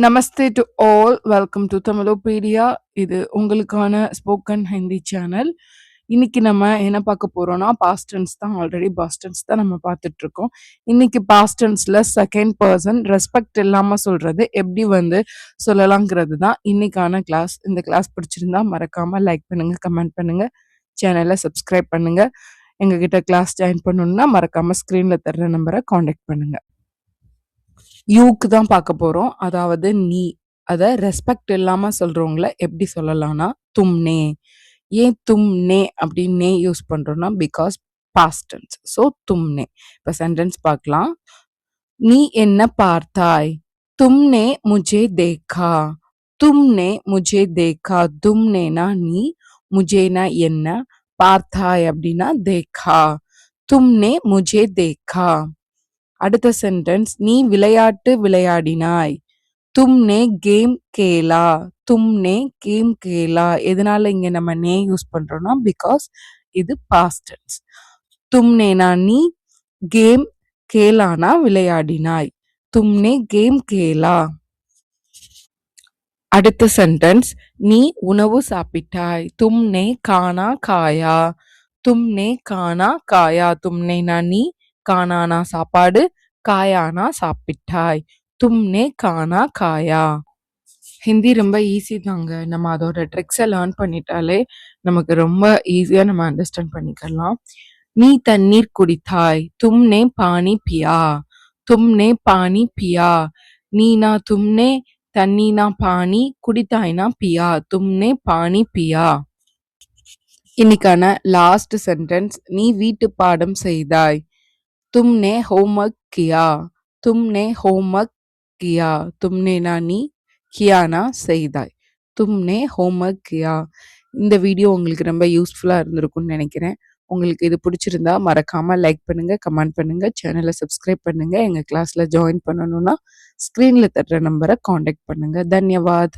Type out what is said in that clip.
Namaste to all. Welcome to Tamilopedia. இது உங்களுக்கான spoken Hindi channel. இன்னைக்கு நம்ம என்ன பார்க்க போறோம்னா பாஸ்ட் டென்ஸ் தான். ஆல்ரெடி பாஸ்ட் டென்ஸ் தான் நம்ம பார்த்துட்டு இருக்கோம். இன்னைக்கு பாஸ்ட் டென்ஸ்ல செகண்ட் பர்சன் ரெஸ்பெக்ட் இல்லாம சொல்றது எப்படி சொல்லலாங்கிறது தான் இன்னைக்கான கிளாஸ். இந்த கிளாஸ் பிடிச்சிருந்தா மறக்காம லைக் பண்ணுங்க, கமெண்ட் பண்ணுங்க, சேனலை சப்ஸ்கிரைப் பண்ணுங்க. எங்ககிட்ட கிளாஸ் ஜாயின் பண்ணணும்னா மறக்காம ஸ்கிரீன்ல தர்ற நம்பரை காண்டாக்ட் பண்ணுங்க. யூக்கு தான் பார்க்க போறோம். அதாவது நீ. அத ரெஸ்பெக்ட் இல்லாம சொல்றவங்கள எப்படி சொல்லலாம்னா, தும்னே. ஏன் தும்னே அப்படின்னு நே யூஸ் பண்றோம்னா, பிகாஸ் பாஸ்ட் டென்ஸ். ஸோ தும்னே. இப்ப சென்டென்ஸ் பார்க்கலாம். நீ என்ன பார்த்தாய்? தும்னே முझे देखा. தும்னே முझे देखा. தும்னேனா நீ, முझेனா என்ன, பார்த்தாய் அப்படின்னா देखा. தும்னே முझे देखा. அடுத்த சென்டென்ஸ், நீ விளையாட்டு விளையாடினாய். தும்னே கேம் கேலா. தும்னே கேம் கேலா. எதனால இங்க நம்ம நே யூஸ் பண்றோம்னா, பிகாஸ் இது பாஸ்ட் டென்ஸ். தும்னேனா நீ, கேம் கேலானா விளையாடினாய். தும்னே கேம் கேலா. அடுத்த சென்டென்ஸ், நீ உணவு சாப்பிட்டாய். தும்னே கானா காயா. தும்னே கானா காயா. தும்னேனா நீ, கானானா சாப்பாடு, காயானா சாப்பிட்டாய். தும்னே கானா காயா. ஹிந்தி ரொம்ப ஈஸி தாங்க. நம்ம அதோட ட்ரிக்ஸை லேர்ன் பண்ணிட்டாலே நமக்கு ரொம்ப ஈஸியா நம்ம அண்டர்ஸ்டாண்ட் பண்ணிக்கலாம். நீ தண்ணீர் குடித்தாய். தும்னே பானி பியா. தும்னே பானி பியா. நீனா தும்னே, தண்ணினா பானி, குடித்தாய்னா பியா. தும்னே பானி பியா. இன்னைக்கான லாஸ்ட் சென்டென்ஸ், நீ வீட்டு பாடம் செய்தாய். तुमने होमवर्क किया. तुमने होमवर्क किया. तुमनेனா நீ, கியானா செய்தாய். तुमने होमवर्क किया. இந்த வீடியோ உங்களுக்கு ரொம்ப யூஸ்ஃபுல்லா இருந்திருக்கும்னு நினைக்கிறேன். உங்களுக்கு இது பிடிச்சிருந்தா மறக்காம லைக் பண்ணுங்க, கமெண்ட் பண்ணுங்க, சேனலை சப்ஸ்கிரைப் பண்ணுங்க. எங்க கிளாஸ்ல ஜாயின் பண்ணணும்னா ஸ்கிரீன்ல தட்டுற நம்பரை காண்டாக்ட் பண்ணுங்க. தன்யவாத்.